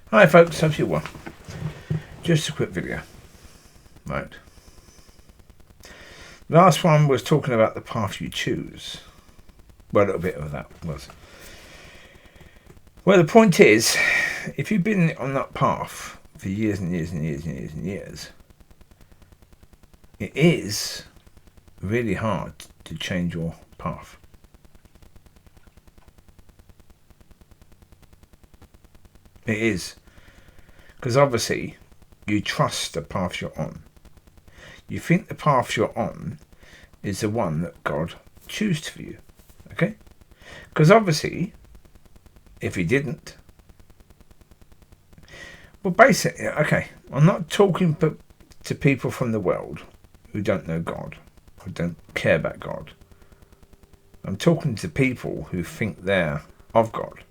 Hi folks, hope you're well. Just a quick video. Right. Last one was talking about the path you choose. Well, a little bit of that was. Well, the point is, if you've been on that path for years and years and years and years and years, it is really hard to change your path. It is. Because obviously, you trust the path you're on. You think the path you're on is the one that God chose for you. Okay? Because obviously, if he didn't... Well, basically, okay, I'm not talking to people from the world who don't know God, who don't care about God. I'm talking to people who think they're of God.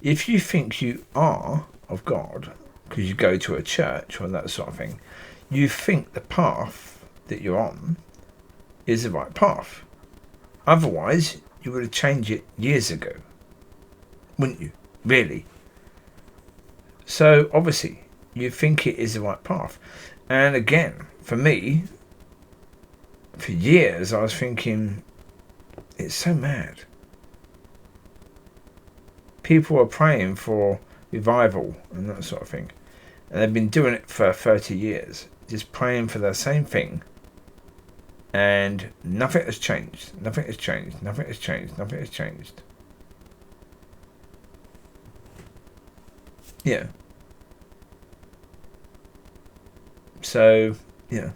If you think you are of God, because you go to a church or that sort of thing, you think the path that you're on is the right path. Otherwise, you would have changed it years ago, wouldn't you? Really? So, obviously, you think it is the right path. And again, for me, for years, I was thinking, it's so mad. People are praying for revival and that sort of thing. And they've been doing it for 30 years. Just praying for the same thing. And nothing has changed. Nothing has changed. Nothing has changed. Nothing has changed. Yeah. So, yeah.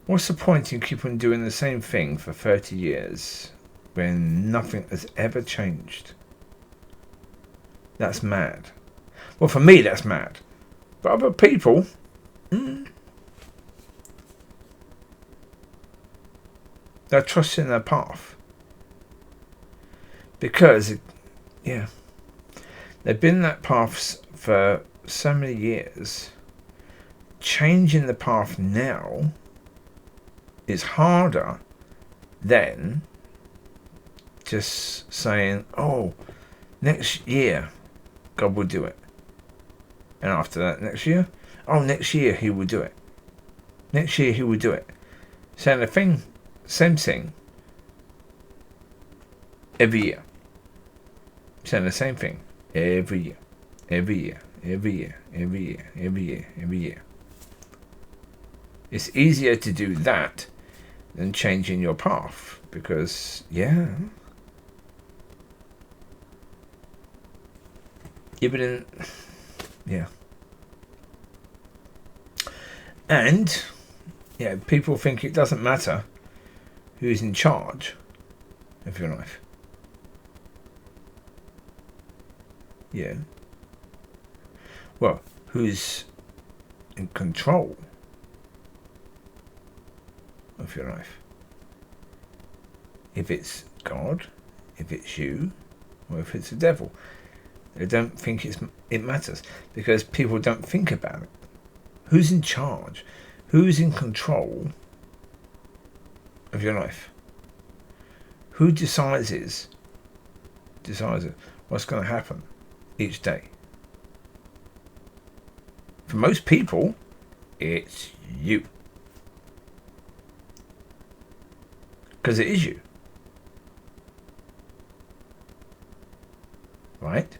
What's the point in keeping doing the same thing for 30 years when nothing has ever changed? That's mad. Well, for me, that's mad. But other people, they're trusting their path. Because, yeah, they've been that path for so many years. Changing the path now is harder than just saying, oh, next year God will do it. And after that, next year, oh, next year he will do it. Next year he will do it. Saying the thing, same thing, every year. Saying the same thing every year. Every year. Every year. Every year. Every year. Every year. It's easier to do that than changing your path. Because, yeah. But yeah. And, yeah, people think it doesn't matter who's in charge of your life. Yeah. Well, who's in control of your life? If it's God, if it's you, or if it's the devil. They don't think it matters because people don't think about it. Who's in charge? Who's in control of your life? Who decides what's going to happen each day? For most people, it's you. Because it is you. Right?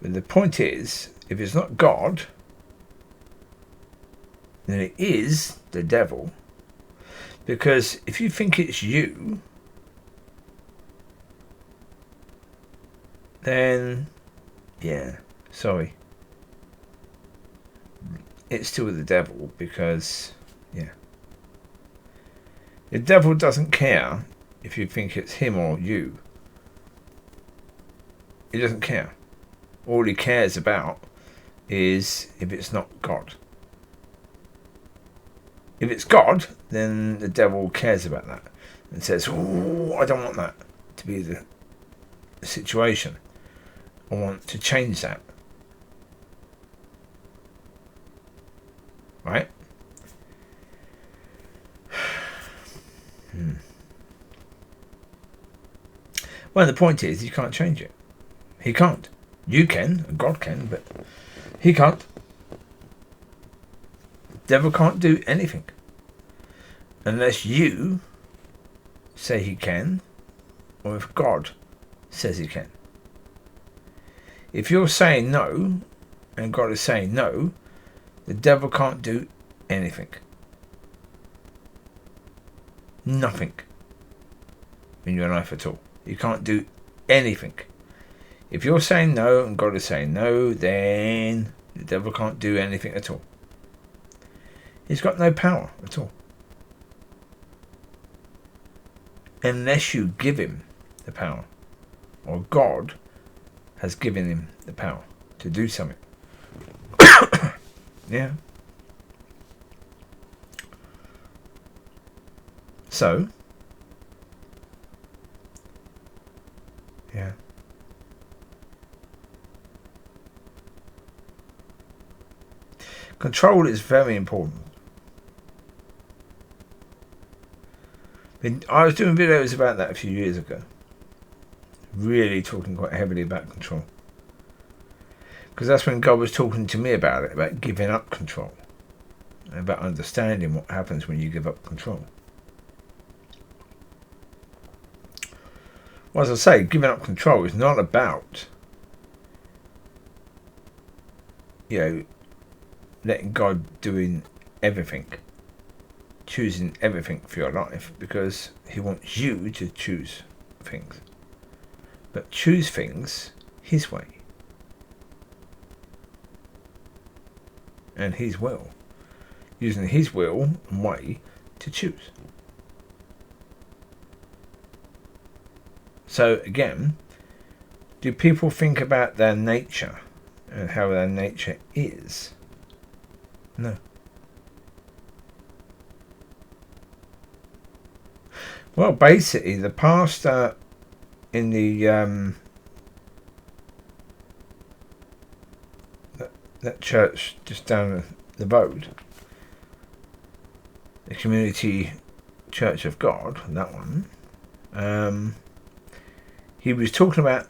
But the point is, if it's not God, then it is the devil. Because if you think it's you, then, yeah, sorry. It's still the devil because, yeah. The devil doesn't care if you think it's him or you. He doesn't care. All he cares about is if it's not God. If it's God, then the devil cares about that and says, oh, I don't want that to be the situation. I want to change that. Right? Well, the point is, you can't change it. He can't. You can, and God can, but he can't. Devil can't do anything unless you say he can, or if God says he can. If you're saying no, and God is saying no, the devil can't do anything. Nothing in your life at all. You can't do anything. If you're saying no and God is saying no, then the devil can't do anything at all. He's got no power at all. Unless you give him the power. Or God has given him the power to do something. Yeah. So, yeah. Control is very important. I was doing videos about that a few years ago. Really talking quite heavily about control. Because that's when God was talking to me about it, about giving up control. And about understanding what happens when you give up control. Well, as I say, giving up control is not about, letting God doing everything, choosing everything for your life, because he wants you to choose things. But choose things his way. And his will. Using his will and way to choose. So again, do people think about their nature and how their nature is? No. Well, basically, the pastor in the that church just down the road, the Community Church of God, that one, he was talking about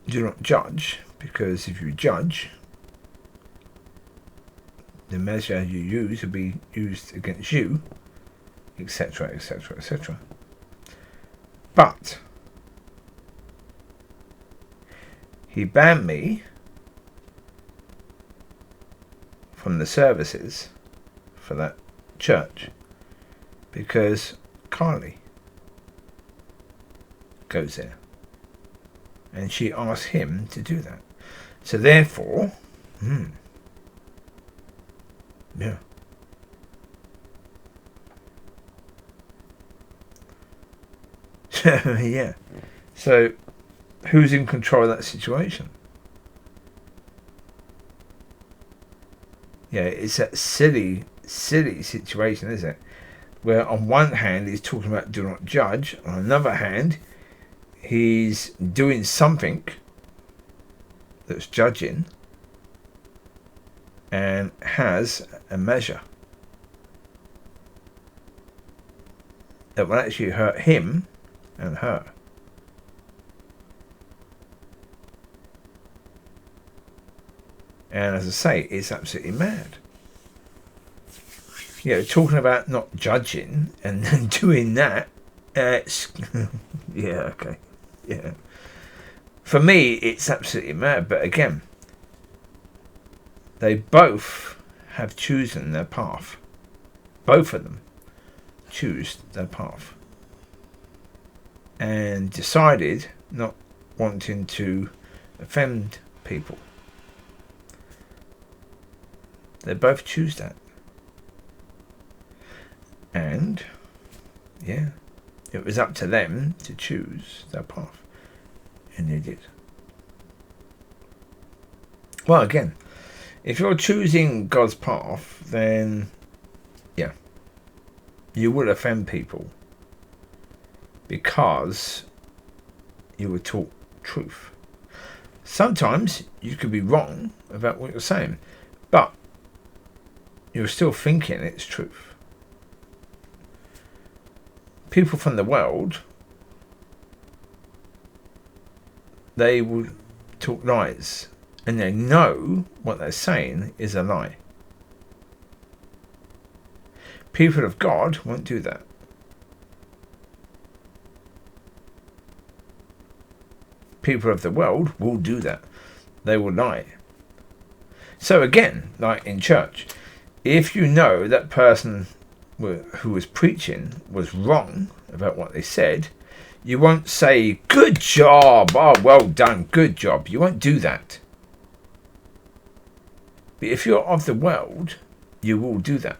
do not judge, because if you judge, the measure you use will be used against you, etc., etc., etc. But he banned me from the services for that church because Carly goes there. And she asked him to do that. So therefore, yeah. Yeah. So who's in control of that situation? Yeah, it's that silly situation, isn't it? Where on one hand he's talking about do not judge, on another hand he's doing something that's judging and has a measure that will actually hurt him and her. And as I say, it's absolutely mad. Talking about not judging and then doing that, it's yeah, okay. Yeah. For me, it's absolutely mad. But again, they both have chosen their path. Both of them choose their path. And decided not wanting to offend people. They both choose that. And, yeah, it was up to them to choose their path. And they did. Well, again, if you're choosing God's path, then, yeah, you will offend people because you were taught truth. Sometimes you could be wrong about what you're saying, but you're still thinking it's truth. People from the world they will talk lies, and they know what they're saying is a lie. People of God won't do that. People of the world will do that. They will lie. So again, like in church, if you know that person who was preaching was wrong about what they said, you won't say, good job, oh, well done, good job. You won't do that. But if you're of the world, you will do that.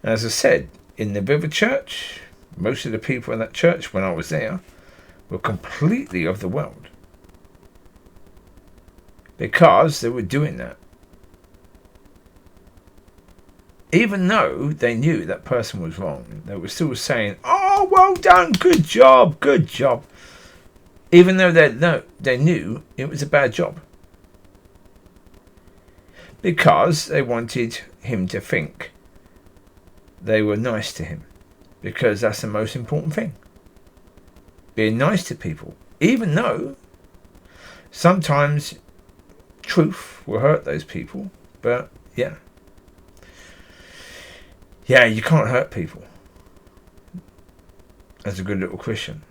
And as I said, in the River Church, most of the people in that church when I was there were completely of the world. Because they were doing that. Even though they knew that person was wrong, they were still saying, oh, well done, good job, good job. Even though they knew it was a bad job. Because they wanted him to think they were nice to him. Because that's the most important thing. Being nice to people. Even though sometimes truth will hurt those people. But yeah. Yeah, you can't hurt people as a good little Christian.